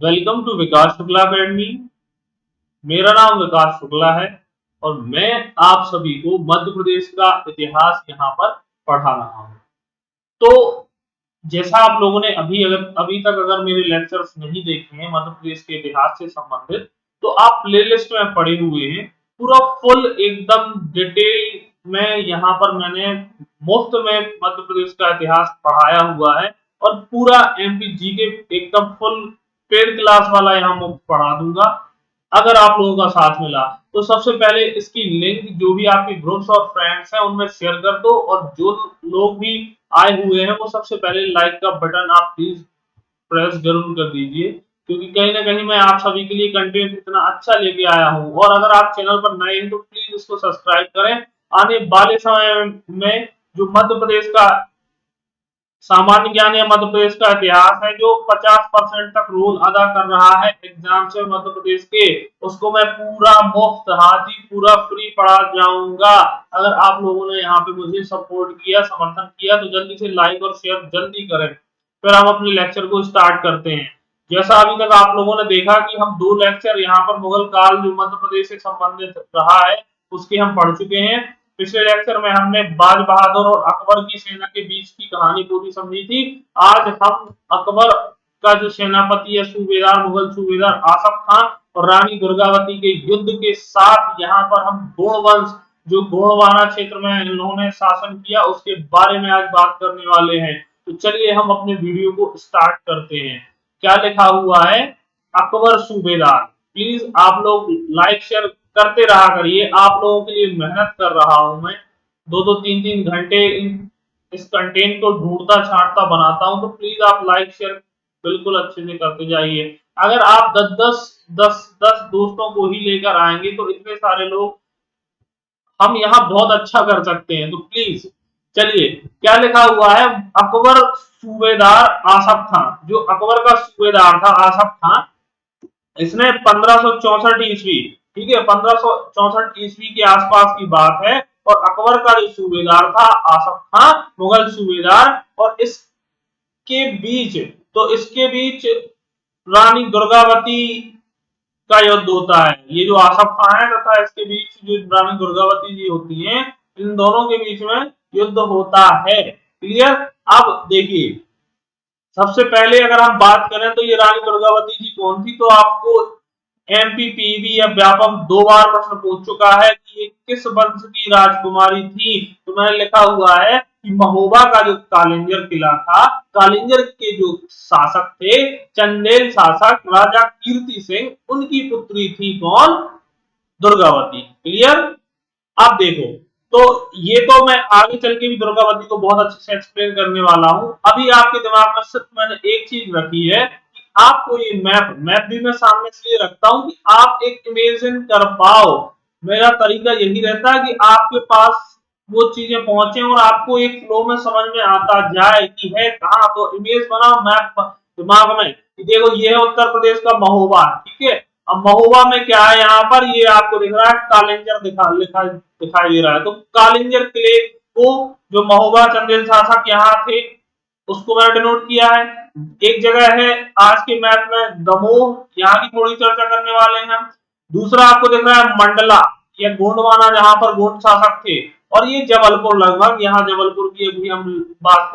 Welcome to Vikas Shukla academy. मेरा नाम विकास शुक्ला है और मैं आप सभी को मध्य प्रदेश का इतिहास यहाँ पर पढ़ा रहा हूँ। तो जैसा आप लोगों ने अभी तक अगर मेरे लेक्चर्स नहीं देखे हैं मध्य प्रदेश के इतिहास से संबंधित, तो आप प्लेलिस्ट में पढ़े हुए हैं। पूरा फुल एकदम डिटेल में यहाँ पर मैंने मुफ्त में मध्य प्रदेश का इतिहास पढ़ाया हुआ है और पूरा एमपी जीके एकदम फुल पेड क्लास वाला यहाँ मुफ्त पढ़ा दूंगा अगर आप लोगों का साथ मिला। तो सबसे पहले इसकी लिंक जो भी आपके ग्रुप्स और फ्रेंड्स हैं उनमें शेयर कर दो, और जो लोग भी आए हुए हैं वो सबसे पहले लाइक का बटन आप प्लीज प्रेस जरूर कर दीजिए, क्योंकि कहीं ना कहीं मैं आप सभी के लिए कंटेंट इतना अच्छा लेके आया हूँ। और अगर आप चैनल पर नए हैं तो प्लीज इसको सब्सक्राइब करें। आने वाले समय में जो मध्य प्रदेश का सामान्य ज्ञान या मध्य प्रदेश का इतिहास है जो 50% तक रोल अदा कर रहा है एग्जाम से मध्य प्रदेश के, उसको मैं पूरा मुफ्त हाजी पूरा फ्री पढ़ा जाऊंगा। अगर आप लोगों ने यहाँ पे मुझे सपोर्ट किया, समर्थन किया, तो जल्दी से लाइक और शेयर जल्दी करें। फिर हम अपने लेक्चर को स्टार्ट करते हैं। जैसा अभी तक आप लोगों ने देखा कि हम 2 लेक्चर यहाँ पर मुगल काल जो मध्य प्रदेश से संबंधित रहा है उसके हम पढ़ चुके हैं। पिछले लेक्चर में हमने बाज बहादुर और अकबर की सेना के बीच की कहानी पूरी समझी थी। आज हम अकबर का जो सेनापति या सूबेदार, मुगल सूबेदार आसफ खान और रानी दुर्गावती के युद्ध के साथ यहाँ पर हम गोड़ वंश जो गोंडवाना क्षेत्र में इन्होंने शासन किया उसके बारे में आज बात करने वाले हैं। तो चलिए हम अपने वीडियो को स्टार्ट करते हैं। क्या लिखा हुआ है? अकबर सूबेदार। प्लीज आप लोग लाइक शेयर करते रहा करिए, आप लोगों के लिए मेहनत कर रहा हूं मैं। 2-2 3-3 घंटे इस कंटेंट को ढूंढता छांटता बनाता हूं, तो प्लीज आप लाइक शेयर बिल्कुल अच्छे से करते जाइए। अगर आप 10-10 दोस्तों को ही लेकर आएंगे तो इतने सारे लोग हम यहाँ बहुत अच्छा कर सकते हैं। तो प्लीज चलिए, क्या लिखा हुआ है? अकबर सूबेदार आसफ खान। जो अकबर का सूबेदार था आसफ खान, इसने 1564 ईस्वी, ठीक है, 1564 ईस्वी के आसपास की बात है। और अकबर का जो सूबेदार था आसफ खान, मुगल सूबेदार, और इसके बीच रानी दुर्गावती का युद्ध होता है। ये जो आसफ खान है तथा इसके बीच जो रानी दुर्गावती जी होती हैं, इन दोनों के बीच में युद्ध होता है। क्लियर? अब देखिए, सबसे पहले अगर हम बात करें तो ये रानी दुर्गावती जी कौन थी, तो आपको एमपीपीबी या व्यापक 2 बार प्रश्न पूछ चुका है कि ये किस वंश की राजकुमारी थी। तो मैंने लिखा हुआ है कि महोबा का जो कालिंजर किला था, कालिंजर के जो शासक थे, चंदेल शासक राजा कीर्ति सिंह, उनकी पुत्री थी कौन? दुर्गावती। क्लियर? आप देखो, तो ये तो मैं आगे चल के भी दुर्गावती को बहुत अच्छे से एक्सप्लेन करने वाला हूं। अभी आपके दिमाग में सिर्फ मैंने एक चीज रखी है कि आपको ये मैप भी मैं सामने इसलिए रखता हूं कि आप एक इमेजिन कर पाओ। मेरा तरीका यही रहता है कि आपके पास वो चीजें पहुंचे और आपको एक फ्लो में समझ में आता जाए कि है कहाँ। तो इमेज बनाओ मैप दिमाग में कि देखो ये है उत्तर प्रदेश का महोबा, ठीक है। अब महोबा में क्या है? यहाँ पर ये आपको दिख रहा है कालिंजर दिखाई दे रहा है। तो कालिंजर किले को जो महोबा चंदेल शासक यहाँ थे उसको मैंने डिनोट किया है। एक जगह है आज के मैप में दमोह, यहाँ की थोड़ी चर्चा करने वाले हैं हम। दूसरा आपको दिख रहा है मंडला या गोंडवाना, जहां पर गोंड शासक थे। और ये जबलपुर, लगभग यहाँ जबलपुर की अभी हम बात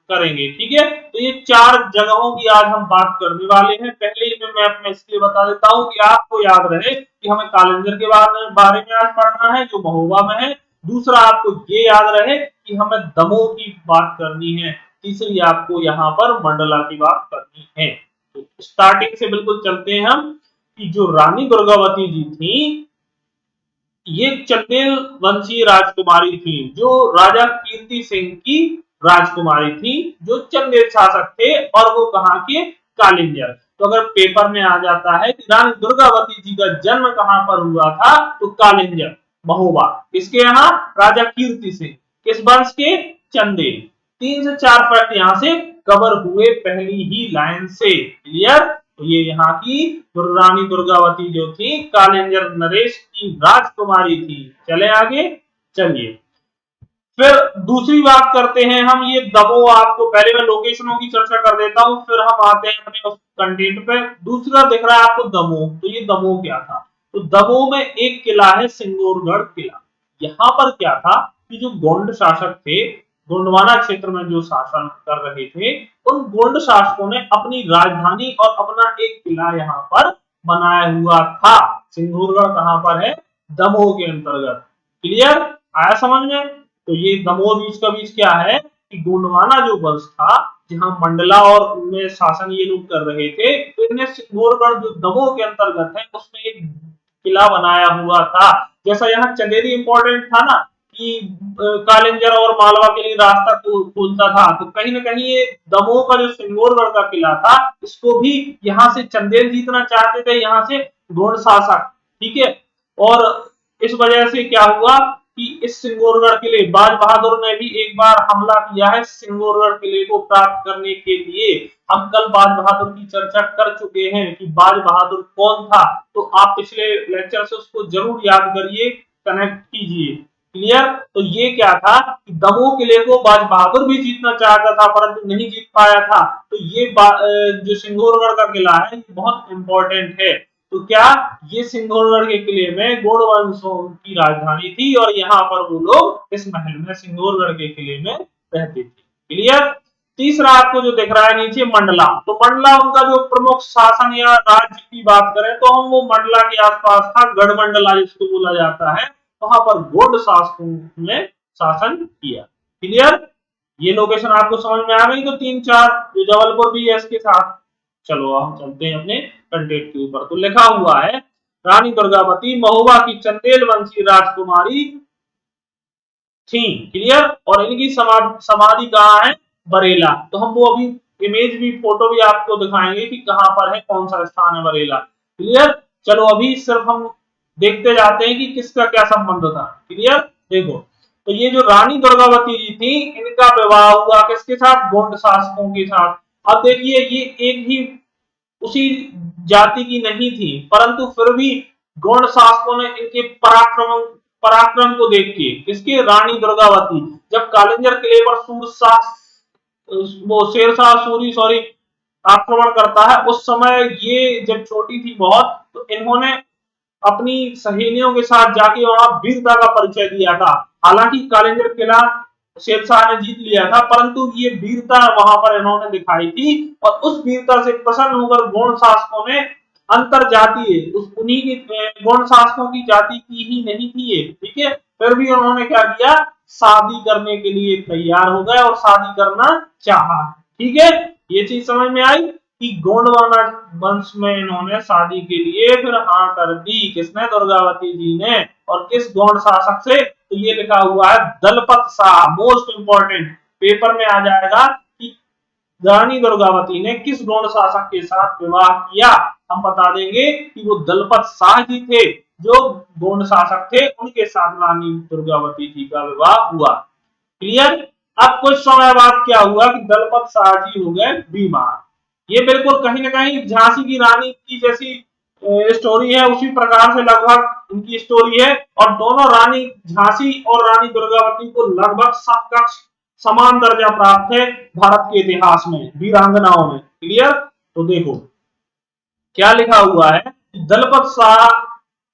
करेंगे, ठीक है। तो ये 4 जगहों की आज हम बात करने वाले हैं। पहले ही मैं मैप में इसलिए बता देता हूँ कि आपको याद रहे कि हमें कालिंजर के बारे में आज पढ़ना है जो महोबा में है। दूसरा आपको ये याद रहे कि हमें दमोह की बात करनी है। तीसरी आपको यहाँ पर मंडला की बात करनी है। तो स्टार्टिंग से बिल्कुल चलते हैं हम कि जो रानी दुर्गावती जी थी ये चंदेल वंशीय राजकुमारी थी, जो राजा कीर्ति सिंह की राजकुमारी थी, जो चंदेल शासक थे, और वो कहाँ के? कालिंजर। तो अगर पेपर में आ जाता है कि रानी दुर्गावती जी का जन्म कहां पर हुआ था, तो कालिंजर महोबा। किसके यहाँ? राजा कीर्ति सिंह। किस वंश के? चंदेल। 3 से 4 फैक्ट यहाँ से कवर हुए पहली ही लाइन से। क्लियर? तो ये यहाँ की रानी दुर्गावती जो थी कालिंजर नरेश की राजकुमारी थी। चले आगे, चलिए। फिर दूसरी बात करते हैं हम, ये दमोह, आपको पहले मैं लोकेशनों की चर्चा कर देता हूं, फिर हम आते हैं अपने उस कंटेंट पे। दूसरा दिख रहा है आपको दमोह, तो ये दमोह क्या था? तो दमोह में एक किला है सिंगोरगढ़ किला। यहाँ पर क्या था कि जो गोंड शासक थे, गोंडवाना क्षेत्र में जो शासन कर रहे थे, उन गोंड शासकों ने अपनी राजधानी और अपना एक किला यहाँ पर बनाया हुआ था। सिंगोरगढ़ कहाँ पर है? दमोह के अंतर्गत। क्लियर? आया समझ में? तो ये दमोह बीच का बीच क्या है कि गोंडवाना जो वंश था, जहां मंडला और उनमें शासन ये लोग कर रहे थे, तो इन्हें सिंगोरगढ़ जो दमोह के अंतर्गत है उसमें एक किला बनाया हुआ था। जैसा यहाँ चंदेरी इंपॉर्टेंट था ना कि कालिंजर और मालवा के लिए रास्ता खोलता था, तो कहीं ना कहीं ये दमोह का जो सिंगोरगढ़ का किला था, इसको भी यहाँ से चंदेल जीतना चाहते थे, यहाँ से गोंड शासक। ठीक है? और इस वजह से क्या हुआ कि इस सिंगोरगढ़ किले, बाज बहादुर ने भी एक बार हमला किया है सिंगोरगढ़ किले को प्राप्त करने के लिए। हम कल बाज बहादुर की चर्चा कर चुके हैं कि बाज बहादुर कौन था, तो आप पिछले लेक्चर से उसको जरूर याद करिए, कनेक्ट कीजिए। क्लियर? तो ये क्या था कि दमोह किले को बाज बहादुर भी जीतना चाहता था, परंतु नहीं जीत पाया था। तो ये जो सिंगोरगढ़ का किला है, ये बहुत इंपॉर्टेंट है। तो क्या ये सिंगोरगढ़ के किले में गोंड वंशों की राजधानी थी, और यहाँ पर वो लोग इस महल में सिंगोरगढ़ के किले में रहते थे। क्लियर? तीसरा आपको जो दिख रहा है नीचे मंडला, तो मंडला उनका जो प्रमुख शासन या राज्य की बात करें तो हम वो मंडला के आसपास था, गढ़मंडला जिसको बोला जाता है, वहां पर गोंड शासकों ने शासन किया। क्लियर? ये लोकेशन आपको समझ में आ गई? तो तीन चार, जबलपुर भी है इसके साथ। चलो हम चलते हैं अपने कंटेंट के ऊपर। तो लिखा हुआ है रानी दुर्गावती महुआ की चंदेल वंशी राजकुमारी थी। क्लियर? और इनकी समाधि कहाँ है? बरेला। तो हम वो अभी इमेज भी, फोटो भी आपको दिखाएंगे कि कहां पर है, कौन सा स्थान है बरेला। क्लियर? चलो अभी सिर्फ हम देखते जाते हैं कि किसका क्या संबंध था। क्लियर? देखो, तो ये जो रानी दुर्गावती जी थी, इनका विवाह हुआ किसके साथ? गोंड शासकों के साथ। अब देखिए, ये एक ही उसी जाति की नहीं थी, परंतु फिर भी गौड़ शासकों ने इनके पराक्रम को देख के, किसके? रानी दुर्गावती, जब कालिंजर किले पर वो शेरशाह सूरी सॉरी आक्रमण करता है, उस समय ये जब छोटी थी बहुत, तो इन्होंने अपनी सहेलियों के साथ जाके वहां वीरता का परिचय दिया था। हालांकि कालिंजर किला शेरशाह ने जीत लिया था, परंतु ये वीरता वहां पर इन्होंने दिखाई थी, और उस वीरता से प्रसन्न होकर गोंड शासकों ने अंतर जातीय, उस उन्हीं की गोंड शासकों की जाति की ही नहीं थी ये, ठीक है, फिर भी उन्होंने क्या किया? शादी करने के लिए तैयार हो गए और शादी करना चाहा। ठीक है? ये चीज समझ में आई कि गोंडवाना वंश में इन्होंने शादी के लिए फिर हाँ कर दी। किसने? दुर्गावती जी ने। और किस गोंड शासक से? तो ये लिखा हुआ है Dalpat Shah. Most important, paper में आ जाएगा कि रानी दुर्गावती ने किस गोंड शासक के साथ विवाह किया। हम बता देंगे कि वो दलपत शाह जी थे, जो गोंड शासक थे, उनके साथ रानी दुर्गावती जी का विवाह हुआ। क्लियर? अब कुछ समय बाद क्या हुआ कि दलपत शाह जी हो गए बीमार। ये बिल्कुल कहीं ना कहीं झांसी की रानी की जैसी स्टोरी है, उसी प्रकार से लगभग उनकी स्टोरी है, और दोनों रानी झांसी और रानी दुर्गावती को लगभग समकक्ष समान दर्जा प्राप्त है भारत के इतिहास में वीरांगनाओं में। क्लियर? तो देखो क्या लिखा हुआ है, दलपत शाह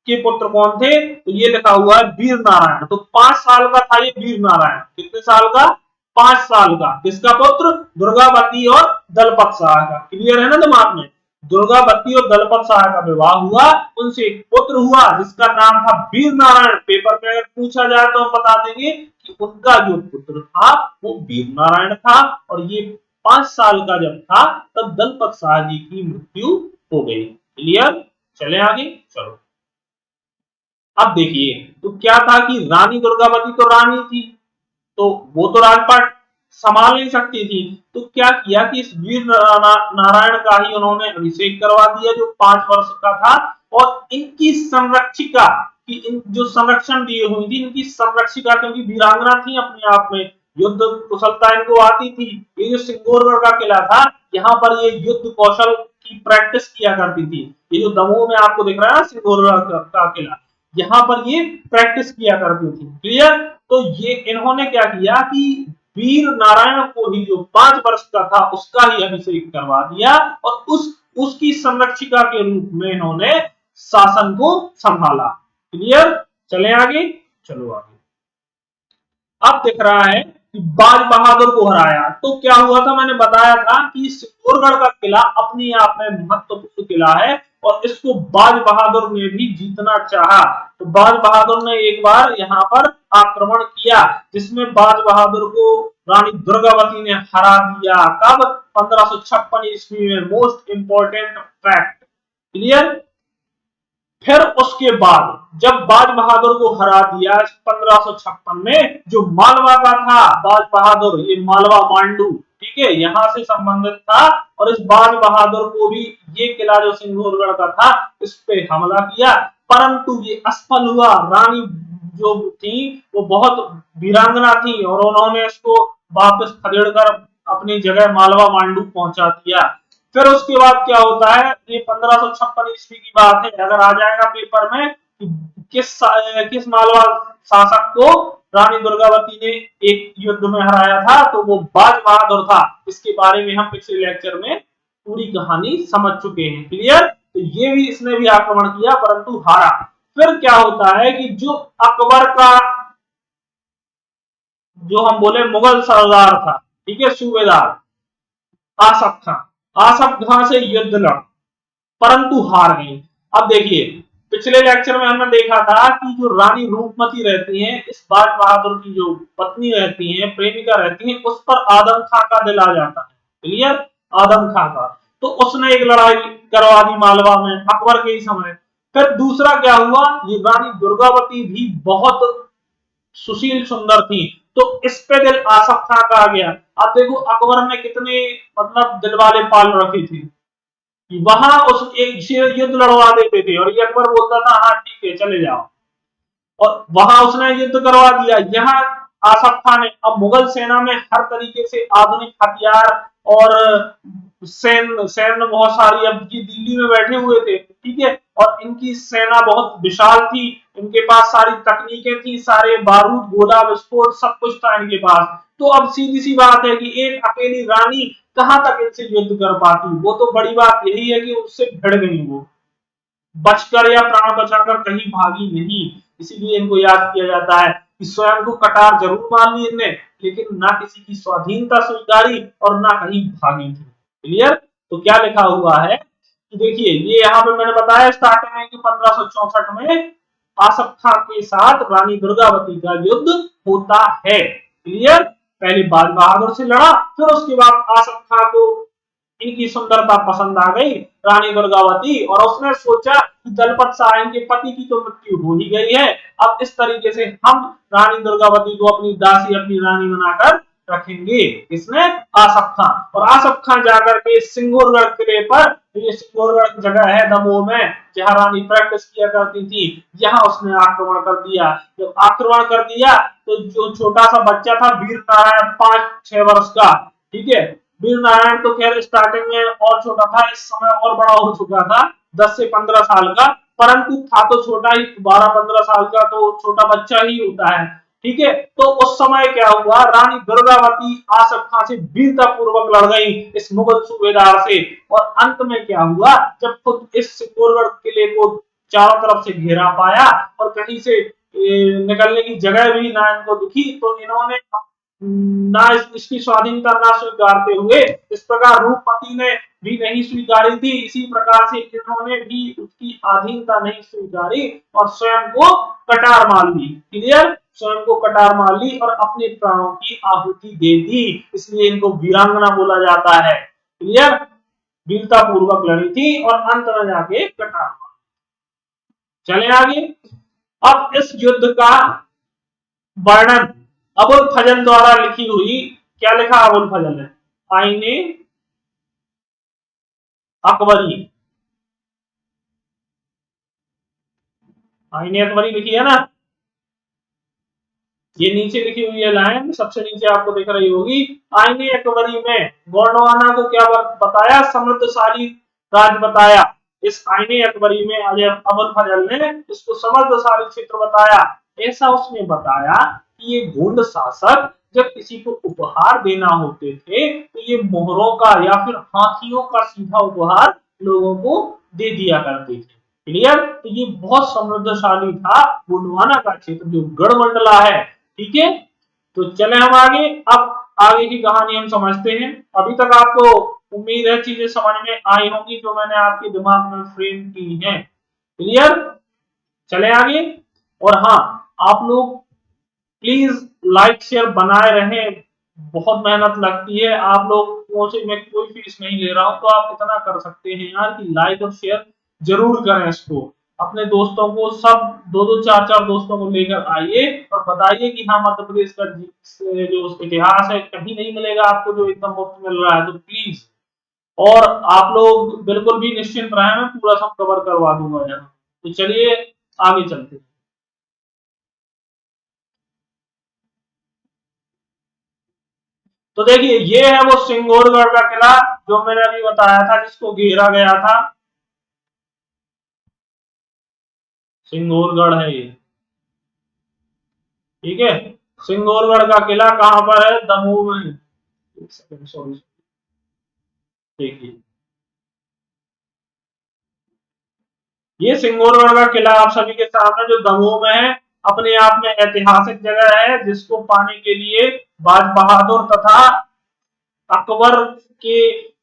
के पुत्र कौन थे? तो ये लिखा हुआ है वीर नारायण। तो 5 साल का था ये वीर नारायण। कितने साल का? 5 साल का। किसका पुत्र? दुर्गावती और दलपत शाह का। क्लियर है ना दिमाग में? दुर्गावती और दलपत शाह का विवाह हुआ, उनसे एक पुत्र हुआ जिसका नाम था वीर नारायण। पेपर में अगर पूछा जाए तो हम बता देंगे कि उनका जो पुत्र था वो वीर नारायण था, और ये 5 साल का जब था तब दलपत शाह जी की मृत्यु हो गई। क्लियर? चले आगे। चलो अब देखिए, तो क्या था कि रानी दुर्गावती तो रानी थी, तो वो तो राजपाट संभाल नहीं सकती थी, तो क्या किया कि इस वीर नारायण का ही उन्होंने अभिषेक करवा दिया, जो 5 वर्ष का था। और इनकी संरक्षिका की, इन जो संरक्षण दिए हुई थी, इनकी संरक्षिका, क्योंकि वीरांगना थी अपने आप में, युद्ध कुशलता इनको आती थी। ये जो सिंगोरगढ़ का किला था, यहाँ पर ये युद्ध कौशल की प्रैक्टिस किया करती थी। ये जो दमोह में आपको दिख रहा है सिंगोरगढ़ का किला, यहाँ पर ये प्रैक्टिस किया करती थी। क्लियर। तो ये इन्होंने क्या किया कि वीर नारायण को ही जो 5 वर्ष का था उसका ही अभिषेक करवा दिया और उसकी संरक्षिका के रूप में इन्होंने शासन को संभाला। क्लियर। चले आगे। चलो आगे। अब दिख रहा है कि बाज बहादुर को हराया तो क्या हुआ था, मैंने बताया था कि सिंगोरगढ़ का किला अपने आप में महत्वपूर्ण किला है और इसको बाज बहादुर ने भी जीतना चाहा। तो बाज बहादुर ने एक बार यहाँ पर आक्रमण किया जिसमें बाज बहादुर को रानी दुर्गावती ने हरा दिया। कब? 1556 ईस्वी में। Most important fact. क्लियर। फिर उसके बाद जब बाज बहादुर को हरा दिया 1556 में, जो मालवा का था बाज बहादुर, ये मालवा मांडू, ठीक है, यहां से संबंधित था और इस बाज बहादुर को भी ये किला जो सिंगोरगढ़ का था इस पे हमला किया, परंतु ये असफल हुआ। रानी जो थी वो बहुत वीरांगना थी और उन्होंने इसको वापस खदेड़कर अपनी जगह मालवा मांडू पहुंचा दिया। फिर उसके बाद क्या होता है, ये 1556 ईस्वी की बात है। अगर आ जाएगा पेपर में किस मालवा शासक को रानी दुर्गावती ने एक युद्ध में हराया था, तो वो बाज बहादुर था। इसके बारे में हम पिछले लेक्चर में पूरी कहानी समझ चुके हैं। क्लियर। तो ये भी इसने भी आक्रमण किया परंतु हारा। फिर क्या होता है कि जो अकबर का जो हम बोले मुगल सरदार था, ठीक है, सूबेदार आसफ खां, आसफ खां से युद्ध लड़ा परंतु हार गई। अब देखिए पिछले लेक्चर में हमने देखा था कि जो रानी रूपमती रहती हैं, इस बाज बहादुर की जो पत्नी रहती हैं, प्रेमिका रहती हैं, उस पर आदम खां का दिल आ जाता है। क्लियर। आदम खां का, तो उसने एक लड़ाई करवा दी मालवा में अकबर के ही समय। फिर दूसरा क्या हुआ, ये रानी दुर्गावती भी बहुत सुशील सुंदर थी, तो इस पे दिल आसफ खां का आ गया। अब देखो अकबर ने कितने मतलब दिल वाले पाल रखे थे, वहां उस एक से युद्ध लड़वा देते थे और ये अकबर बोलता था हाँ ठीक है चले जाओ, और वहां उसने युद्ध करवा दिया। यहाँ आसफ खान ने अब मुगल सेना में हर तरीके से आधुनिक हथियार और सैन्य बहुत सारी, अब ये दिल्ली में बैठे हुए थे, ठीक है, और इनकी सेना बहुत विशाल थी, इनके पास सारी तकनीकें थी, सारे बारूद गोला विस्फोट सब कुछ था इनके पास। तो अब सीधी सी बात है कि एक अकेली रानी कहां तक इनसे युद्ध कर पाती। वो तो बड़ी बात यही है कि उससे भिड़ गई, वो बचकर या प्राण बचाकर कहीं भागी नहीं। इसीलिए इनको याद किया जाता है कि स्वयं को कटार जरूर मान ली इनने, लेकिन ना किसी की स्वाधीनता स्वीकारी और ना कहीं भागी थी। क्लियर। तो क्या लिखा हुआ है कि देखिए ये यहाँ पे मैंने बताया स्टार्टिंग में कि 1564 में आसफ खां के साथ रानी दुर्गावती का युद्ध होता है। क्लियर। पहले बाज बहादुर से लड़ा, फिर उसके बाद आसफ खां को इनकी सुंदरता पसंद आ गई रानी दुर्गावती, और उसने सोचा कि दलपत शाह के पति की तो मृत्यु हो ही गई है, अब इस तरीके से हम रानी दुर्गावती को अपनी दासी अपनी रानी बनाकर रखेंगे। इसने आसफ खां, और आसफ खां जाकर के सिंगोरगढ़ किले पर, ये सिंगोरगढ़ जगह है दमोह में जहां रानी प्रैक्टिस किया करती थी, यहां उसने आक्रमण कर दिया। जब आक्रमण कर दिया तो जो छोटा सा बच्चा था वीर नारायण 5-6 वर्ष का, ठीक है, वीर नारायण तो खैर स्टार्टिंग में और छोटा था, इस समय और बड़ा हो चुका था 10 से 15 साल का, परंतु था तो छोटा ही, 12-15 साल का तो छोटा बच्चा ही होता है, ठीक है। तो उस समय क्या हुआ, रानी दुर्गावती आसफ खां से वीरता पूर्वक लड़ गई इस मुगल सूबेदार से, और अंत में क्या हुआ, जब खुद इस सिंगोरगढ़ किले को चारों तरफ से घेरा पाया और कहीं से निकलने की जगह भी ना इनको दिखी, तो इन्होंने ना इसकी स्वाधीनता ना स्वीकारते हुए इस प्रकार रूपमती ने भी नहीं स्वीकारी थी, इसी प्रकार से इन्होंने भी उसकी अधीनता नहीं स्वीकारी और स्वयं को कटार मार ली। क्लियर। स्वयं को कटार मार ली और अपने प्राणों की आहुति दे दी, इसलिए इनको वीरांगना बोला जाता है। क्लियर। वीरता पूर्वक लड़ी थी और अंत में जाके कटार मार। चले आगे। अब इस युद्ध का वर्णन अबुल फजल द्वारा लिखी हुई, क्या लिखा अबुल फजल ने, आईने अकबरी, आईने अकबरी लिखी है ना, ये नीचे लिखी हुई है लाइन, सबसे नीचे आपको दिख रही होगी। आईने अकबरी में गोंडवाना को क्या बताया, समृद्धशाली राज बताया, इस आईने अकबरी में अबुल फजल ने इसको समृद्धशाली क्षेत्र बताया। ऐसा उसने बताया कि ये गोंड शासक जब किसी को उपहार देना होते थे तो ये मोहरों का या फिर हाथियों का सीधा उपहार लोगों को दे दिया करते थे। क्लियर? तो ये बहुत समृद्धशाली था गोंडवाना का क्षेत्र जो गढ़मंडला है। ठीक है, तो चले हम आगे। अब आगे की कहानी हम समझते हैं। अभी तक आपको उम्मीद है चीजें समझ में आई होंगी जो मैंने आपके दिमाग में फ्रेम की हैं। क्लियर? चले आगे। और हाँ, आप लोग प्लीज लाइक शेयर बनाए रहें, बहुत मेहनत लगती है। आप लोगों से मैं कोई फीस नहीं ले रहा हूं, तो आप इतना कर सकते हैं यार कि लाइक और शेयर जरूर करें इसको। अपने दोस्तों को सब दो दो चार चार दोस्तों को लेकर आइए और बताइए कि हाँ, मध्य प्रदेश का जो इतिहास है कहीं नहीं मिलेगा आपको जो एकदम मुफ्त मिल रहा है, तो प्लीज। और आप लोग बिल्कुल भी निश्चिंत रहें, मैं पूरा सब कवर करवा दूंगा यहाँ। तो चलिए आगे चलते हैं। तो देखिए, ये है वो सिंगोरगढ़ का किला जो मैंने अभी बताया था, जिसको घेरा गया था। सिंगोरगढ़ है ये। ठीक है, सिंगोरगढ़ का किला कहां पर है? दमोह में। एक सेकंड, सॉरी। देखिए, ये सिंगोरगढ़ का किला आप सभी के सामने जो दमोह में है, अपने आप में ऐतिहासिक जगह है, जिसको पाने के लिए बाज बहादुर तथा अकबर के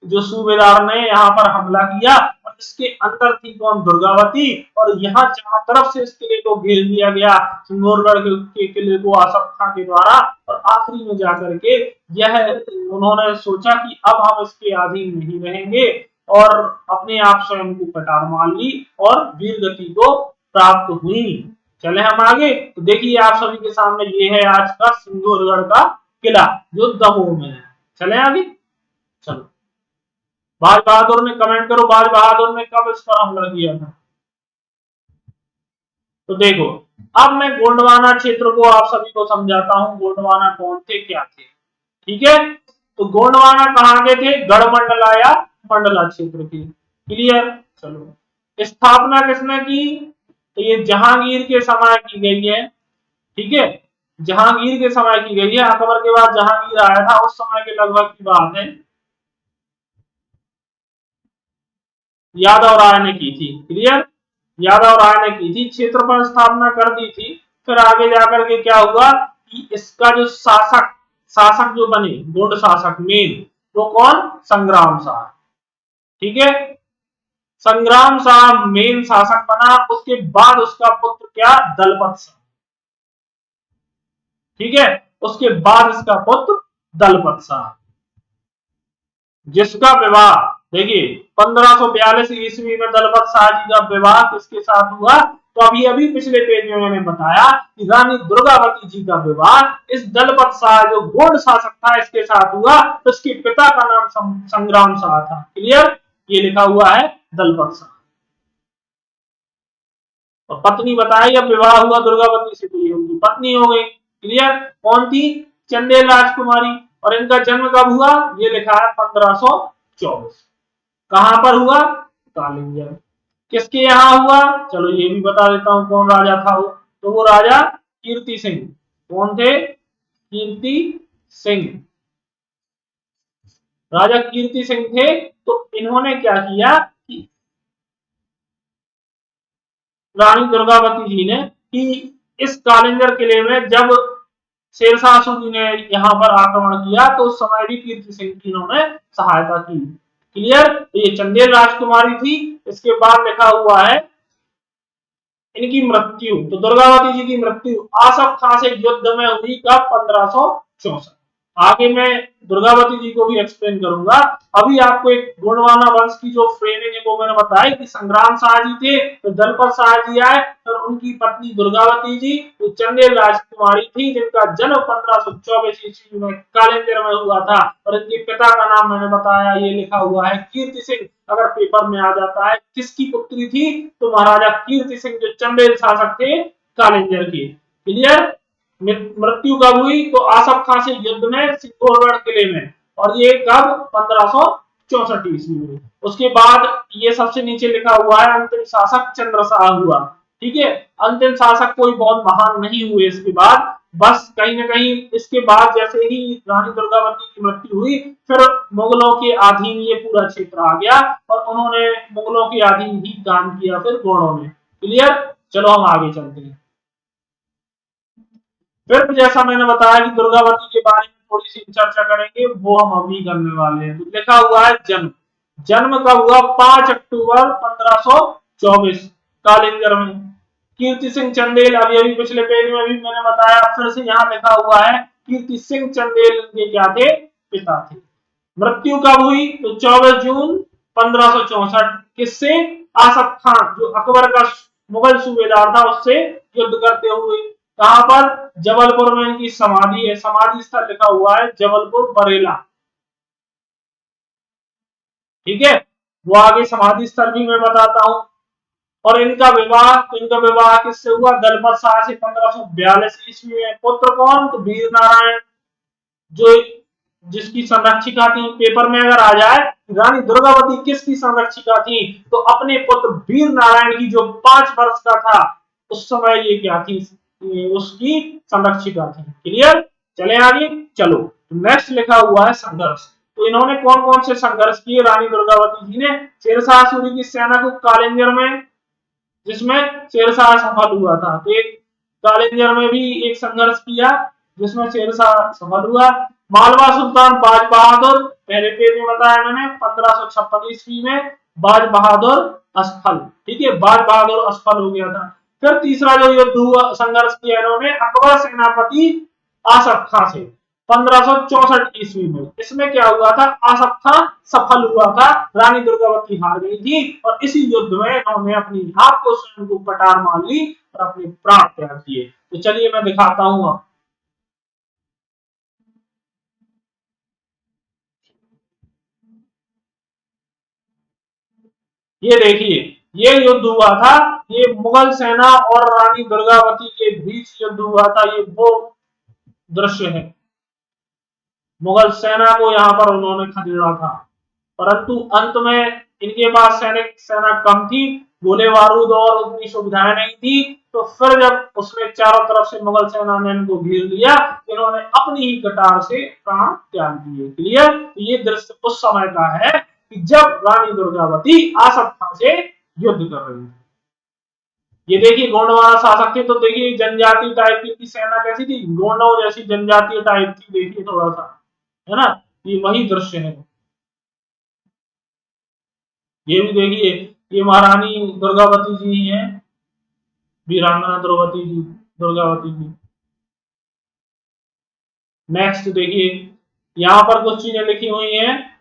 जो सूबेदार ने यहाँ पर हमला किया। और इसके अंदर थी कौन? दुर्गावती। और यहाँ चारों तरफ से इस किले को घेर दिया गया, सिंगोरगढ़ के किले को आसफ खां के द्वारा। और आखिरी में जाकर के यह उन्होंने सोचा कि अब हम इसके अधीन नहीं रहेंगे, और अपने आप स्वयं को कटार मार ली और वीर गति को प्राप्त हुई। चले हम आगे। तो देखिए, आप सभी के सामने ये है आज का सिंगोरगढ़ का किला जो दमोह में है। चले आगे। चलो, बाज बहादुर ने कमेंट करो, बाज बहादुर ने कब इस पर हमला किया था? तो देखो, अब मैं गोंडवाना क्षेत्र को आप सभी को समझाता हूं, गोंडवाना कौन थे, क्या थे। ठीक है, तो गोंडवाना कहां के थे? गढ़मंडला या मंडला क्षेत्र की। क्लियर? चलो, स्थापना किसने की? तो ये जहांगीर के समय की गई है। ठीक है, जहांगीर के समय की गई है। अकबर के बाद जहांगीर आया था, उस समय के लगभग की बात है। यादव राय ने की थी। क्लियर? यादव राय ने की थी, क्षेत्र पर स्थापना कर दी थी। फिर आगे जाकर के क्या हुआ कि इसका जो शासक शासक जो बने, गोंड शासक मेन, वो कौन? संग्राम शाह। ठीक है, संग्राम शाह मेन शासक बना। उसके बाद उसका पुत्र क्या? दलपत शाह। ठीक है, उसके बाद इसका पुत्र दलपत शाह, जिसका विवाह देखिए 1542 ईस्वी में दलपत शाह जी का विवाह किसके साथ हुआ? तो अभी अभी पिछले पेज में मैंने बताया कि रानी दुर्गावती जी का विवाह इस दलपत शाह जो गोंड शासक था इसके साथ हुआ। तो इसके पिता का नाम संग्राम शाह था। क्लियर? ये लिखा हुआ है दलपत शाह। और पत्नी बताई, अब विवाह हुआ दुर्गावती से, तो ये उनकी पत्नी हो गई। क्लियर? कौन थी? चंदेल राजकुमारी। और इनका जन्म कब हुआ? ये लिखा है 1524। कहां पर हुआ? कालिंजर। किसके यहाँ हुआ? चलो ये भी बता देता हूं कौन राजा था वो। तो वो राजा कीर्ति सिंह। कौन थे? कीर्ति सिंह। राजा कीर्ति सिंह थे। तो इन्होंने क्या किया कि रानी दुर्गावती जी ने कि इस कालिंगर किले में जब शेरशाह सूरी ने यहाँ पर आक्रमण किया, तो उस समय भी कीर्ति सिंह की इन्होंने सहायता की। क्लियर? तो ये चंदेल राजकुमारी थी। इसके बाद लिखा हुआ है इनकी मृत्यु। तो दुर्गावती जी की मृत्यु आसफ खां से युद्ध में हुई कब? 1564। आगे मैं दुर्गावती जी को भी एक्सप्लेन करूंगा। अभी आपको एक गोंडवाना वंश की जो फ्रेमिंग है वो मैंने बताई कि संग्राम शाह जी थे, तो दलपत शाह जी आए, और उनकी पत्नी दुर्गावती जी तो चंदेल राजकुमारी थी, जिनका जन्म 1524 ईस्वी में कालिंगर में हुआ था। और इनके पिता का नाम मैंने बताया, ये लिखा हुआ है कीर्ति सिंह। अगर पेपर में आ जाता है किसकी पुत्री थी, तो महाराजा कीर्ति सिंह जो चंदेल शासक थे कालिंगर के। क्लियर? मृत्यु कब हुई? तो आसफ खां से युद्ध में सिंगोरगढ़ किले में। और ये कब? 1500 ईस्वी में। उसके बाद ये सबसे नीचे लिखा हुआ है अंतिम शासक चंद्रशाह हुआ। ठीक है, अंतिम शासक कोई बहुत महान नहीं हुए इसके बाद, बस कहीं ना कहीं इसके बाद जैसे ही रानी दुर्गावती की मृत्यु हुई, फिर मुगलों के अधीन ये पूरा क्षेत्र आ गया और उन्होंने मुगलों के अधीन ही काम किया फिर गौड़ों ने। क्लियर, चलो हम आगे चलते हैं। फिर जैसा मैंने बताया कि दुर्गावती के बारे में थोड़ी सी चर्चा करेंगे, वो हम अभी करने वाले हैं। तो लिखा हुआ है जन्म, जन्म कब हुआ? 5 अक्टूबर 1524 कालिंगर में। कीर्ति सिंह चंदेल, अभी अभी पिछले पेज में भी मैंने बताया, फिर से यहाँ लिखा हुआ है कीर्ति सिंह चंदेल के क्या थे? पिता थे। मृत्यु कब हुई? तो 24 जून 1564। किससे? आसफ खान, जो अकबर का मुगल सूबेदार था, उससे युद्ध करते हुए। कहां पर? जबलपुर में इनकी समाधि है, समाधि स्थल लिखा हुआ है जबलपुर बरेला। ठीक है, वो आगे समाधि स्थल भी मैं बताता हूं। और इनका विवाह किससे हुआ? दलपत शाह से 1542 ईस्वी में। पुत्र कौन? तो वीर नारायण, जो जिसकी संरक्षिका थी। पेपर में अगर आ जाए रानी दुर्गावती किसकी संरक्षिका थी, तो अपने पुत्र वीर नारायण की, जो 5 वर्ष का था उस समय, ये क्या थी? उसकी संरक्षिका थी। क्लियर, चले आगे। चलो, नेक्स्ट लिखा हुआ है संघर्ष। तो इन्होंने कौन कौन से संघर्ष किए रानी दुर्गावती जी ने? शेरशाह सूरी की सेना को कालिंगर में, जिसमें शेरशाह सफल हुआ था। तो एक कालिंगर में भी एक संघर्ष किया जिसमें शेरशाह सफल हुआ। मालवा सुल्तान बाज बहादुर, पहले पेज में बताया मैंने, 1556 ईस्वी में बाज बहादुर असफल। ठीक है, बाज बहादुर असफल हो गया था। फिर तीसरा जो युद्ध हुआ, संघर्ष किया इन्होंने अकबर सेनापति आसफ खां से 1564 ईस्वी में। इसमें क्या हुआ था? आसफ खां सफल हुआ था, रानी दुर्गावती हार गई थी और इसी युद्ध में इन्होंने अपनी आप को स्वयं को पटार मान ली और अपने प्राण त्याग दिए। तो चलिए मैं दिखाता हूं अब। ये देखिए, ये युद्ध हुआ था, ये मुगल सेना और रानी दुर्गावती के बीच युद्ध हुआ था। ये वो दृश्य है, मुगल सेना को यहाँ पर उन्होंने खदेड़ा था, परंतु अंत में इनके पास सैनिक सेना कम थी, गोले बारूद और उतनी सुविधाएं नहीं थी। तो फिर जब उसने चारों तरफ से मुगल सेना ने इनको घेर लिया, इन्होंने अपनी ही कटार से प्राण त्याग दिए। क्लियर, तो ये दृश्य उस समय का है कि जब रानी दुर्गावती आसफ खां से युद्ध कर रही थी। ये देखिए, गोंडवाना शासक थे, तो देखिए जनजाति टाइप की सेना कैसी थी? गोंडों जैसी जनजातीय टाइप थी, देखिए थोड़ा सा, है ना? ये वही दृश्य है। ये भी देखिए, ये महारानी दुर्गावती जी ही हैं, वीरांगना दुर्गावती जी। नेक्स्ट देखिए, यहाँ पर कुछ चीजें लिखी हुई हैं।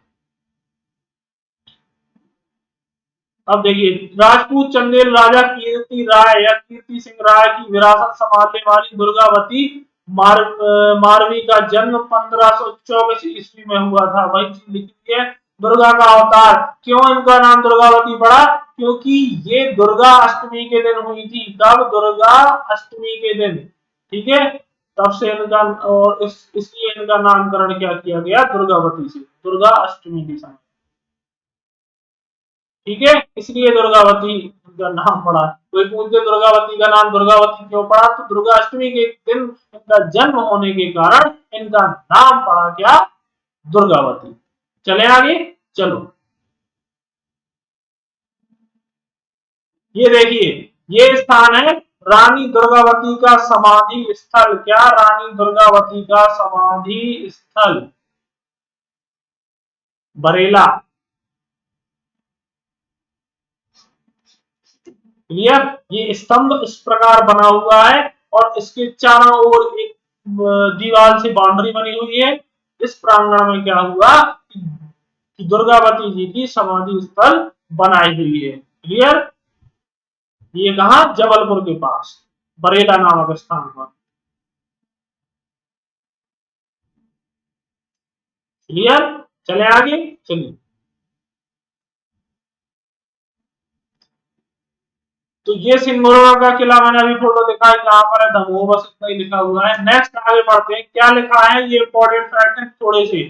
अब देखिए, राजपूत चंदेल राजा कीर्ति राय या कीर्ति सिंह राय की विरासत संभालने वाली दुर्गावती मारवी का जन्म 1524 ईस्वी में हुआ था। वही चीज लिखी है, दुर्गा का अवतार। क्यों इनका नाम दुर्गावती पड़ा? क्योंकि ये दुर्गा अष्टमी के दिन हुई थी। कब? दुर्गा अष्टमी के दिन। ठीक है, तब से इनका, और इसलिए इनका नामकरण क्या किया गया? दुर्गावती से, दुर्गा अष्टमी के समय। ठीक है, इसलिए दुर्गावती का नाम पड़ा। कोई पूछते दुर्गावती का नाम दुर्गावती क्यों पड़ा, तो दुर्गा अष्टमी के दिन इनका जन्म होने के कारण इनका नाम पड़ा क्या? दुर्गावती। चले आगे, चलो। ये देखिए, ये स्थान है रानी दुर्गावती का समाधि स्थल। क्या? रानी दुर्गावती का समाधि स्थल बरेला। क्लियर, ये स्तंभ इस प्रकार बना हुआ है और इसके चारों ओर एक दीवार से बाउंड्री बनी हुई है। इस प्रांगण में क्या हुआ कि दुर्गावती जी की समाधि स्थल बनाई हुई है। क्लियर, ये कहा? जबलपुर के पास बरेला नामक स्थान पर। क्लियर, चले आगे, चलिए। तो ये सिंगोड़ा का किला मैंने अभी फोटो दिखाया, कहां पर है? दमोह, बस इतना ही लिखा हुआ है। नेक्स्ट आगे बढ़ते हैं, क्या लिखा है ये इंपॉर्टेंट फैक्ट है थोड़े से।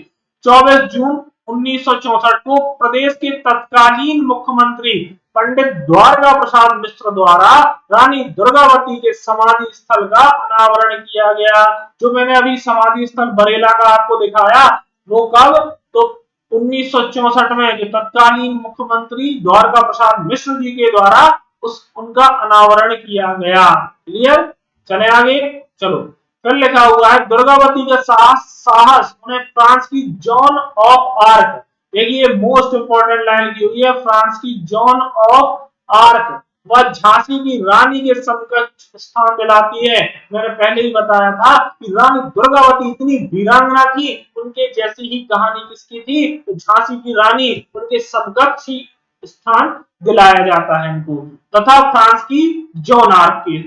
24 जून 1964 को प्रदेश के तत्कालीन मुख्यमंत्री पंडित द्वारका प्रसाद मिश्र द्वारा रानी दुर्गावती के समाधि स्थल का अनावरण किया गया। जो मैंने अभी समाधि स्थल बरेला का आपको दिखाया, वो कब, तो 1964 में जो तत्कालीन मुख्यमंत्री द्वारका प्रसाद मिश्र जी के द्वारा उनका अनावरण किया गया। क्लियर, चले आगे, चलो। फिर लिखा हुआ है दुर्गावती का साहस उन्हें फ्रांस की जॉन ऑफ आर्क, देखिए मोस्ट इंपोर्टेंट लाइन की हुई है, फ्रांस की जॉन ऑफ आर्क वह झांसी की रानी के समकक्ष स्थान दिलाती है। मैंने पहले ही बताया था कि रानी दुर्गावती इतनी वीरांगना थी, उनके जैसी ही कहानी किसकी थी, तो झांसी की रानी, उनके समकक्ष ही स्थान दिलाया जाता है इनको, तथा फ्रांस की जॉन आर्क के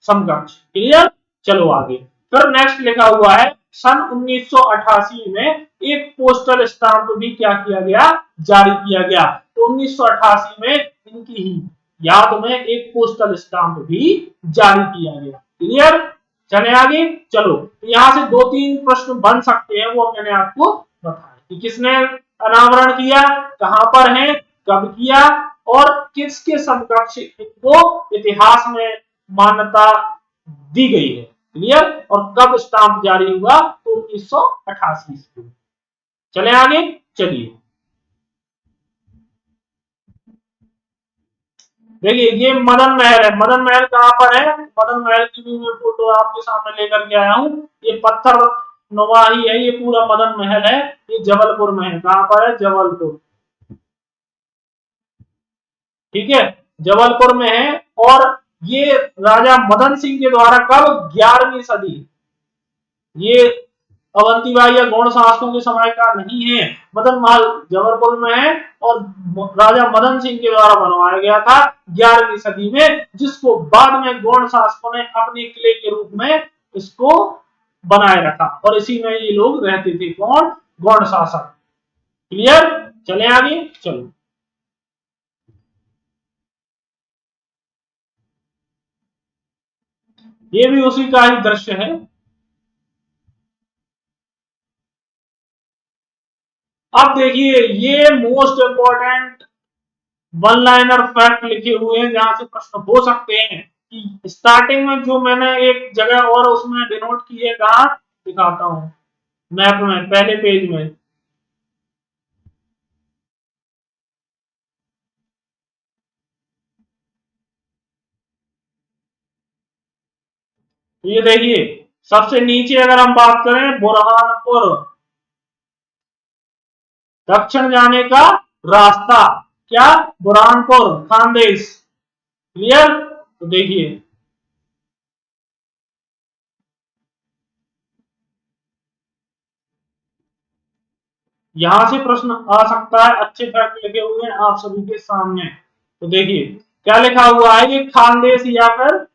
समकक्ष। क्लियर, चलो आगे। फिर नेक्स्ट लिखा हुआ है सन 1988 में एक पोस्टल स्टाम्प भी क्या किया गया, जारी किया गया। तो 1988 में इनकी ही याद में एक पोस्टल स्टाम्प भी जारी किया गया। क्लियर, चले आगे, चलो। तो यहां से 2-3 प्रश्न बन सकते हैं, वो मैंने आपको बताया कि किसने अनावरण किया, कहां पर है, कब किया, और किसके समकक्ष इनको इतिहास में मान्यता दी गई है। क्लियर, और कब स्टाम्प जारी हुआ, तो 1988 ईस्वी। चले आगे, चलिए। देखिए ये मदन महल है, मदन महल कहां पर है, मदन महल की भी मैं फोटो आपके सामने लेकर के आया हूं। ये पत्थर नुमा ही है, ये पूरा मदन महल है, ये जबलपुर में है। कहां पर है, जबलपुर, ठीक है, जबलपुर में है। और ये राजा मदन सिंह के द्वारा कब, 11वीं सदी, ये अवंतीबाई या गौड़ शासकों के समय का नहीं है। मदन महल जबलपुर में है और राजा मदन सिंह के द्वारा बनवाया गया था 11वीं सदी में, जिसको बाद में गौड़ शासकों ने अपने किले के रूप में इसको बनाए रखा, और इसी में ये लोग रहते थे, कौन, गौड़ शासक। क्लियर, चले आगे, चलो। ये भी उसी का ही दृश्य है। अब देखिए ये most important one liner fact लिखे हुए हैं, जहां से प्रश्न हो सकते हैं कि स्टार्टिंग में जो मैंने एक जगह और उसमें डिनोट की है, कहा दिखाता हूं, मैप में पहले पेज में। ये देखिए सबसे नीचे अगर हम बात करें, बुरहानपुर, दक्षिण जाने का रास्ता, क्या, बुरहानपुर, खानदेश। क्लियर, तो देखिए यहां से प्रश्न आ सकता है, अच्छे फैक्ट लिखे हुए हैं आप सभी के सामने। तो देखिए क्या लिखा हुआ है, ये खानदेश या फिर,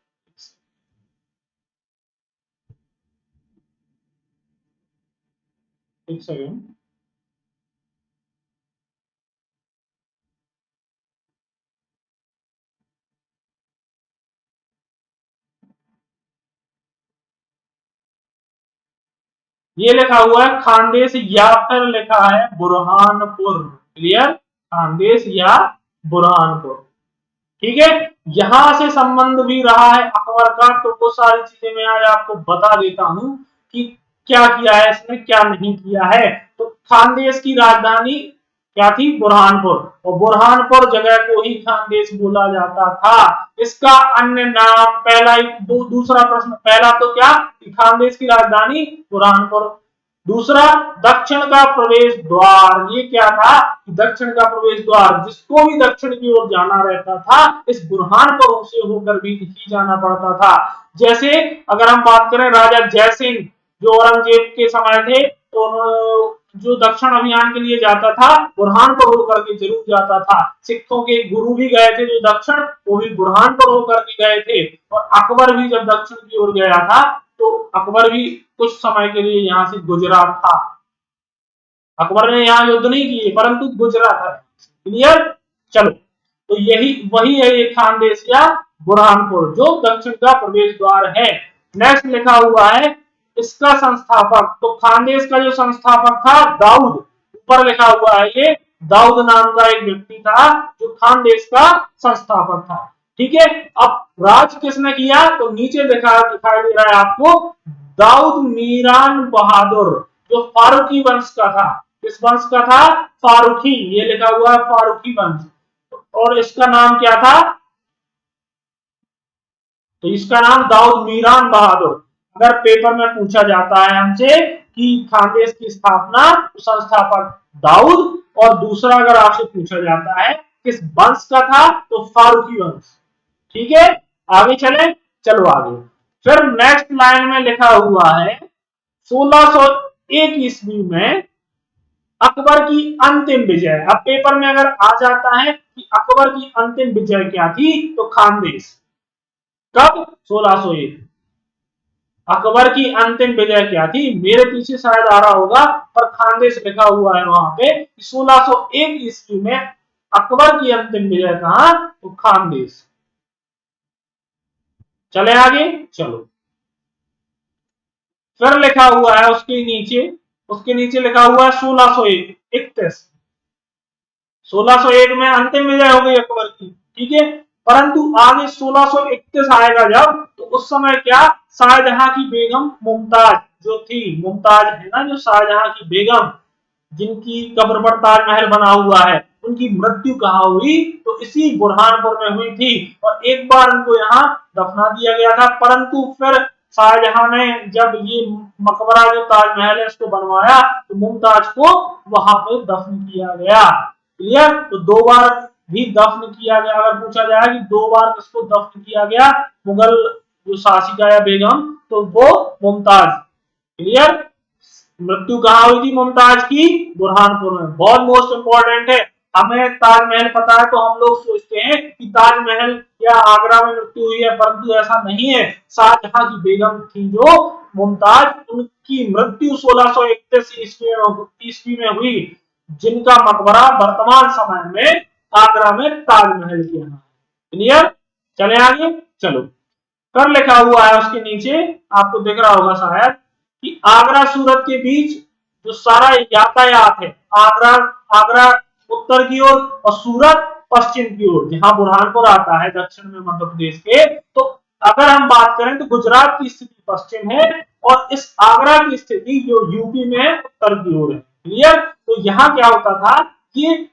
एक सेकेंड, ये लिखा हुआ है खानदेश या फिर लिखा है बुरहानपुर। क्लियर, खानदेश या बुरहानपुर, ठीक है। यहां से संबंध भी रहा है अकबर का, तो वो सारी चीजें मैं आज आपको बता देता हूं कि क्या किया है इसने, क्या नहीं किया है। तो खानदेश की राजधानी क्या थी, बुरहानपुर, और बुरहानपुर जगह को ही खानदेश बोला जाता था। इसका अन्य नाम, पहला दूसरा प्रश्न, पहला तो क्या, खानदेश की राजधानी बुरहानपुर। दूसरा, दक्षिण का प्रवेश द्वार, ये क्या था, दक्षिण का प्रवेश द्वार, जिसको भी दक्षिण की ओर जाना रहता था, इस बुरहानपुर से होकर भी ही जाना पड़ता था। जैसे अगर हम बात करें राजा जयसिंह, जो औरंगजेब के समय थे, तो जो दक्षिण अभियान के लिए जाता था, बुरहानपुर होकर के जरूर जाता था। सिखों के गुरु भी गए थे जो दक्षिण, वो भी बुरहानपुर होकर के गए थे। और अकबर भी जब दक्षिण की ओर गया था, तो अकबर भी कुछ समय के लिए यहाँ से गुजरात था। अकबर ने यहाँ युद्ध नहीं किए, परंतु गुजरात था। क्लियर, चलो। तो यही वही है ये खानदेश या बुरहानपुर, जो दक्षिण का प्रवेश द्वार है। नेक्स्ट लिखा हुआ है इसका संस्थापक, तो खानदेश का जो संस्थापक था दाऊद, ऊपर लिखा हुआ है ये दाऊद नाम का एक व्यक्ति था जो खानदेश का संस्थापक था। ठीक है, अब राज किसने किया तो नीचे दिखाई दे रहा है आपको दाऊद मीरान बहादुर, जो फारूकी वंश का था। किस वंश का था? फारूकी, ये लिखा हुआ है फारूकी वंश। और इसका नाम क्या था? तो इसका नाम दाऊद मीरान बहादुर। अगर पेपर में पूछा जाता है हमसे कि खानदेश की स्थापना संस्थापक दाऊद, और दूसरा अगर आपसे पूछा जाता है किस वंश का था तो फारूकी वंश। ठीक है, आगे चले, चलो आगे। फिर नेक्स्ट लाइन में लिखा हुआ है 1601 ईस्वी में अकबर की अंतिम विजय। अब पेपर में अगर आ जाता है कि अकबर की अंतिम विजय क्या थी तो खानदेश। कब? 1601। अकबर की अंतिम विजय क्या थी? मेरे पीछे शायद आ रहा होगा पर खानदेश लिखा हुआ है वहां पे 1601 ईस्वी में अकबर की अंतिम विजय कहां तो खानदेश। चले आगे, चलो। फिर लिखा हुआ है उसके नीचे लिखा हुआ है 1631। 1601 में अंतिम विजय हो गई अकबर की, ठीक है। परंतु आगे 1631 आएगा जब, तो उस समय क्या शाहजहां की बेगम मुमताज जो थी, मुमताज है ना जो शाहजहां की बेगम, जिनकी कब्र पर ताजमहल बना हुआ है, उनकी मृत्यु कहाँ हुई तो इसी बुरहानपुर में हुई थी। और एक बार उनको यहाँ दफना दिया गया था, परंतु फिर शाहजहां ने जब ये मकबरा जो ताजमहल है इसको बनवाया तो मुमताज को वहां पर दफन किया गया। क्लियर? तो दो बार भी दफन किया गया। अगर पूछा जाए कि दो बार किसको दफन किया गया मुगल जो शासिका या बेगम, तो वो मुमताज। क्लियर? मृत्यु कहाँ हुई थी मुमताज की? बुरहानपुर में। बहुत मोस्ट इंपॉर्टेंट है। हमें ताजमहल पता है तो हम लोग सोचते हैं कि ताजमहल या आगरा में मृत्यु हुई है, परंतु ऐसा नहीं है। शाहजहां की बेगम थी जो मुमताज, उनकी मृत्यु 1631 ईस्वी में हुई, जिनका मकबरा वर्तमान समय में आगरा में ताजमहल के यहाँ। क्लियर? चले आगे, चलो। कर लिखा हुआ है उसके नीचे, आपको दिख रहा होगा शायद कि आगरा सूरत के बीच जो सारा यातायात है, आगरा आगरा उत्तर की ओर और सूरत पश्चिम की ओर, जहां बुरहानपुर आता है दक्षिण में मध्य प्रदेश के, तो अगर हम बात करें तो गुजरात की स्थिति पश्चिम है और इस आगरा की स्थिति जो यूपी में है उत्तर की ओर है। क्लियर? तो यहाँ क्या होता था कि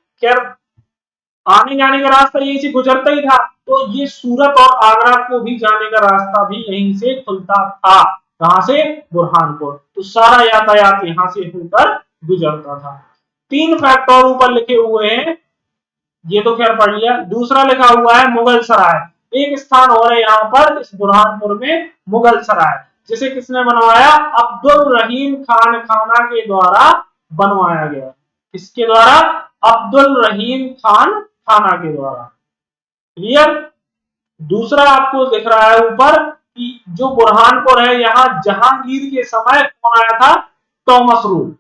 आने जाने का रास्ता यहीं से गुजरता ही था, तो ये सूरत और आगरा को भी जाने का रास्ता भी यहीं से खुलता था। कहां से? बुरहानपुर। तो सारा यातायात यहां से होकर गुजरता था। तीन फैक्ट और ऊपर लिखे हुए हैं, ये तो खैर पढ़ लिया। दूसरा लिखा हुआ है मुगल सराय। एक स्थान और है यहाँ पर इस बुरहानपुर में, मुगल सराय, जिसे किसने बनवाया? अब्दुल रहीम खान खाना के द्वारा बनवाया गया। किसके द्वारा? अब्दुल रहीम खान खाना के द्वारा। क्लियर? दूसरा आपको दिख रहा है ऊपर कि जो बुरहानपुर है यहाँ जहांगीर के समय कौन आया था? Thomas rule.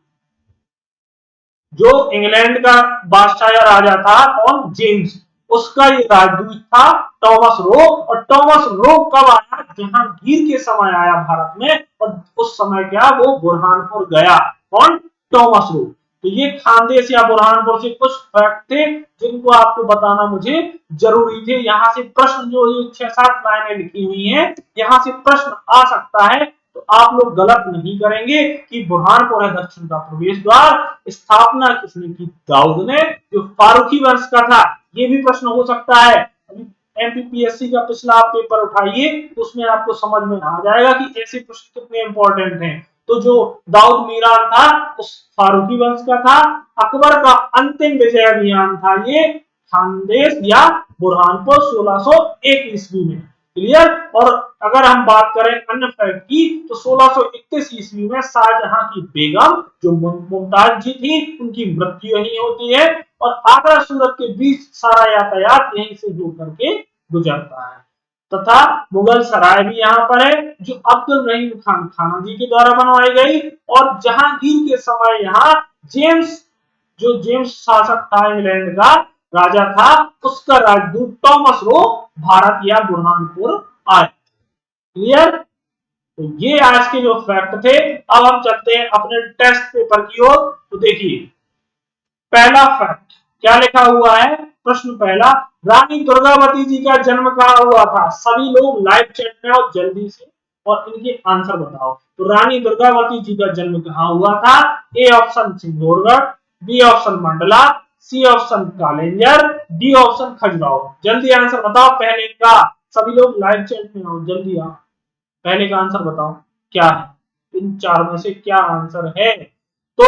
जो इंग्लैंड का बादशाह या राजा था कौन? जेम्स, उसका ये राजदूत था टॉमस रो। और टॉमस रो कब आया? जहांगीर के समय आया भारत में, और उस समय क्या वो बुरहानपुर गया। कौन? Thomas Roe. तो ये खानदेश या बुरहानपुर से कुछ फैक्ट थे जिनको आपको बताना मुझे जरूरी थे। यहाँ से प्रश्न जो ये 6-7 लाइनें लिखी हुई हैं, यहाँ से प्रश्न आ सकता है, तो आप लोग गलत नहीं करेंगे कि बुरहानपुर है दक्षिण का प्रवेश द्वार। स्थापना किसने की? दाऊद ने, जो फारूकी वंश का था। ये भी प्रश्न हो सकता है। एमपीपीएससी का पिछला आप पेपर उठाइए तो उसमें आपको समझ में आ जाएगा कि ऐसे प्रश्न कितने इंपॉर्टेंट हैं। तो जो दाऊद मीरान था उस फारूकी वंश का था। अकबर का अंतिम विजय अभियान था ये खानदेश या बुरहानपुर 1601 ईस्वी में। क्लियर? और अगर हम बात करें अन्य फैक्ट की तो 1631 ईस्वी में शाहजहां की बेगम जो मुमताज जी थी उनकी मृत्यु यहीं होती है, और आगरा सूरत के बीच सारा यातायात यहीं से होकर के गुजरता है। तथा मुगल सराय भी यहाँ पर है जो अब्दुल रहीम खान खाना जी के द्वारा बनवाई गई। और जहांगीर के समय यहाँ जेम्स, जो जेम्स शासक था इंग्लैंड का राजा था, उसका राजदूत टॉमस रो भारत या बुरहानपुर आए। क्लियर? तो ये आज के जो फैक्ट थे। अब हम चलते हैं अपने टेस्ट पेपर की ओर। तो देखिए पहला फैक्ट क्या लिखा हुआ है, प्रश्न पहला, रानी दुर्गावती जी का जन्म कहाँ हुआ था? सभी लोग लाइव चैट में आओ जल्दी से और इनके आंसर बताओ। तो रानी दुर्गावती जी का जन्म कहाँ हुआ था? A option Singorgarh, B option Mandla, C option Kalinjar, D option Khajuraho. जल्दी आंसर बताओ पहले का। सभी लोग लाइव चैट में आओ, जल्दी आओ, पहले का आंसर बताओ क्या है, इन चार में से क्या आंसर है? तो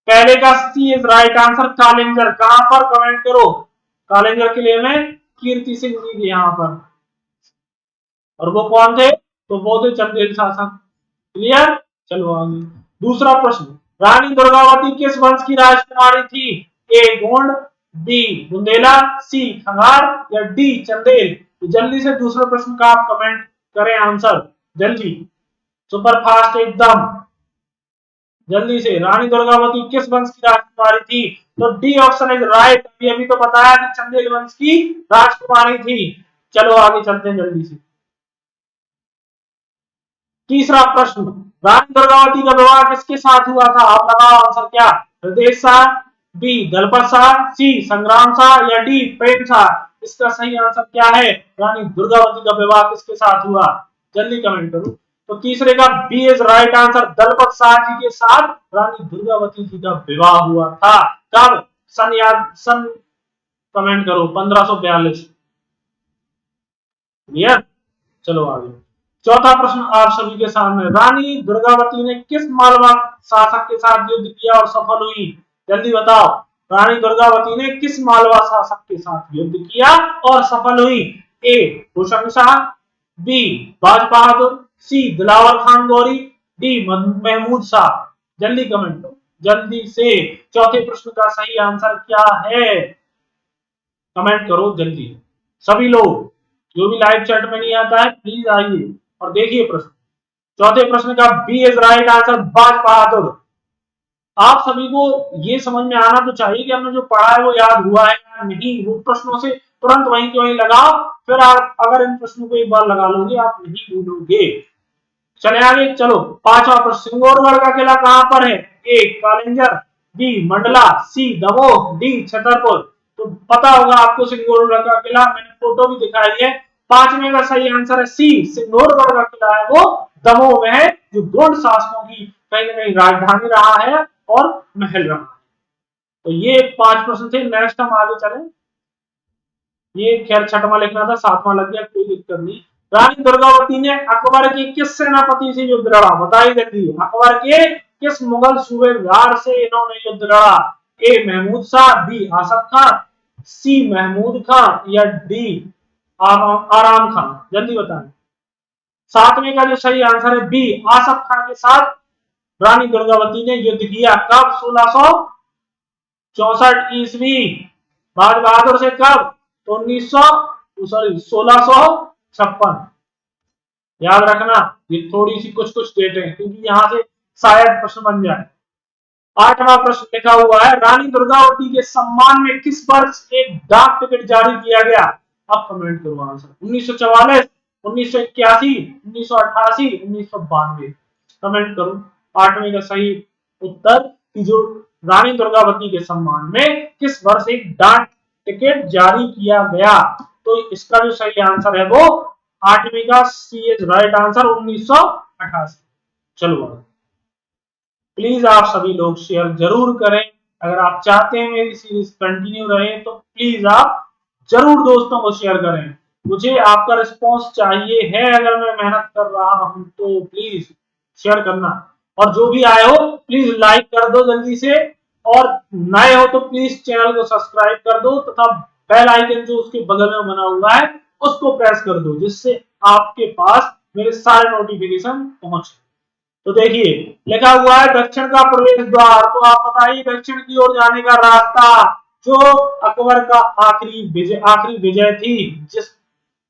पहले का सी इज राइट आंसर, कालेंजर। कहां पर, कमेंट करो। कालेंजर के लिए मैं कीर्ति सिंह जी यहां पर, और वो कौन थे? तो वो थे चंदेल शासक। क्लियर, चलो आगे। दूसरा प्रश्न, रानी दुर्गावती किस वंश की राजकुमारी थी? ए गोंड, बी बुंदेला, सी खंगार या डी चंदेल। तो जल्दी से दूसरे प्रश्न का आप कमेंट करें आंसर, जल्दी, सुपर फास्ट एकदम, जल्दी से। रानी दुर्गावती किस वंश की राजकुमारी थी? तो डी ऑप्शन इज राइट। अभी तो बताया कि चंदेल वंश की राजकुमारी थी। चलो आगे चलते हैं जल्दी से। तीसरा प्रश्न, रानी दुर्गावती का विवाह किसके साथ हुआ था? आप लगाओ आंसर क्या? हृदय शाह, बी दलपत शाह, सी संग्राम शाह या डी प्रेम शाह। इसका सही आंसर क्या है? रानी दुर्गावती का विवाह किसके साथ हुआ? जल्दी कमेंट करो। तो तीसरे का B is right answer, Dalpat Shah ji के साथ रानी दुर्गावती जी का विवाह हुआ था। कब? सन याद, सन कमेंट करो, 1542। क्लियर, चलो आगे। चौथा प्रश्न आप सभी के सामने, रानी दुर्गावती ने किस मालवा शासक के साथ युद्ध किया और सफल हुई? जल्दी बताओ, रानी दुर्गावती ने किस मालवा शासक के साथ युद्ध किया और सफल हुई? ए हुसैन शाह, बी बाज बहादुर, सी दिलावर खान गौरी, डी महमूद शाह। जल्दी कमेंट करो, जल्दी से। चौथे प्रश्न का सही आंसर क्या है? कमेंट करो जल्दी, सभी लोग। जो भी लाइव चैट में नहीं आता है प्लीज आइए और देखिए प्रश्न। चौथे प्रश्न का बी इज राइट आंसर, बाज बहादुर। आप सभी को ये समझ में आना तो चाहिए कि हमने जो पढ़ा है वो याद हुआ है या नहीं। वो प्रश्नों से तुरंत वहीं के वहीं लगाओ, फिर आप अगर इन प्रश्नों को एक बार लगा लोगे आप नहीं भूलोगे। चले आगे, चलो। पांचवा प्रश्न, सिंगोरगढ़ का किला कहां पर है? ए कालेंजर, बी मंडला, सी दमोह, डी छतरपुर। तो पता होगा आपको सिंगोरगढ़ का किला, मैंने फोटो भी दिखाई है। पांचवे का सही आंसर है सी, सिंगोरगढ़ का किला है वो दमोह में है, जो गोंड शासकों की कहीं ना कहीं राजधानी रहा है और महल रहा है। तो ये 5 प्रश्न थे। नेक्स्ट हम आगे चले। ये खैर छठवां लिखना था, सातवां लग गया, कोई दिक्कत नहीं। रानी दुर्गावती ने अकबर के किस सेनापति से युद्ध लड़ा? बताइए जल्दी। अकबर के किस मुगल सूबेदार से इन्होंने युद्ध लड़ा? ए महमूद शाह, बी आसफ खान, सी महमूद खान या डी आराम खान। जल्दी बताएं। सातवें का जो सही आंसर है बी आसफ खान के साथ रानी दुर्गावती ने युद्ध किया। कब? 1664 ईस्वी। बाज बहादुर से कब? 1656। याद रखना, ये थोड़ी सी कुछ कुछ डेटें, क्योंकि यहां से शायद प्रश्न बन जाए। आठवां प्रश्न लिखा हुआ है, रानी दुर्गावती के सम्मान में किस वर्ष एक डाक टिकट जारी किया गया? अब कमेंट करो आंसर। 1944, 1981, 1988, 1992। कमेंट करो आठवीं का सही उत्तर कि जो रानी दुर्गावती के सम्मान में किस वर्ष एक डाक टिकट जारी किया गया। तो इसका जो सही आंसर है वो आठवीं का सी इज राइट आंसर, 1988। चलो प्लीज आप सभी लोग शेयर जरूर करें। अगर आप चाहते हैं मेरी सीरीज कंटिन्यू रहे तो प्लीज आप जरूर दोस्तों को शेयर करें। मुझे आपका रिस्पॉन्स चाहिए है, अगर मैं मेहनत कर रहा हूं तो प्लीज शेयर करना। और जो भी आए हो प्लीज लाइक कर दो जल्दी से, और नए हो तो प्लीज चैनल को सब्सक्राइब कर दो तथा बेल आइकन जो उसके बगल में बना हुआ है उसको प्रेस कर दो, जिससे आपके पास मेरे सारे नोटिफिकेशन पहुंचे। तो देखिए लिखा हुआ है दक्षिण का प्रवेश द्वार। तो आप बताइए दक्षिण की ओर जाने का रास्ता, जो अकबर का आखिरी विजय थी, जिस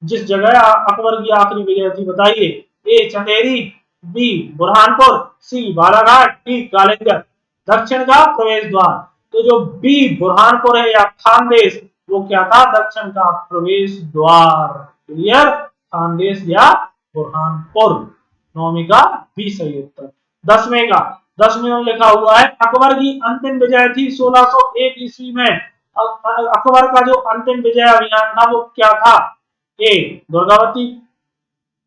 जिस जगह अकबर की आखिरी विजय थी, बताइए। ए चंदेरी, बी बुरहानपुर, सी बालाघाट, डी कालेंजर। दक्षिण का प्रवेश द्वार, तो जो बी बुरहानपुर है या खानदेश, वो क्या था? दक्षिण का प्रवेश द्वार। क्लियर, खानदेश या बुरहानपुर। नौवीं का बी सही उत्तर। 10वें का, 10 में लिखा हुआ है अकबर की अंतिम विजय थी 1601 ईस्वी में। अकबर का जो अंतिम विजय अभियान था वो क्या था? ए दुर्गावती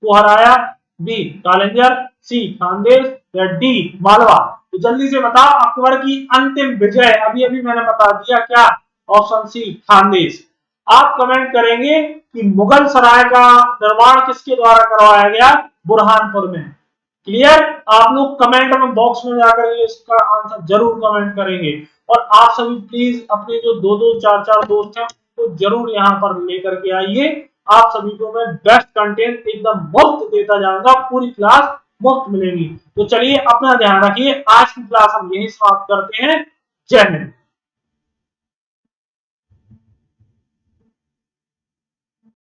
को हराया, बी कालिंगर, सी खानदेश या डी मालवा। तो जल्दी से बताओ अकबर की अंतिम विजय, अभी अभी मैंने बता दिया क्या? Option C Khandesh. आप कमेंट करेंगे कि मुगल सराय का निर्माण किसके द्वारा करवाया गया? बुरहानपुर में। क्लियर? आप लोग कमेंट में बॉक्स में जाकर इसका आंसर जरूर कमेंट करेंगे। और आप सभी प्लीज अपने जो दो दो चार चार दोस्त हैं उनको जरूर यहाँ पर लेकर के आइए। आप सभी को मैं बेस्ट कंटेंट एकदम मुफ्त देता जाऊंगा, पूरी क्लास मुफ्त मिलेगी। तो चलिए अपना ध्यान रखिए, आज की क्लास हम यही समाप्त करते हैं। जय हिंद।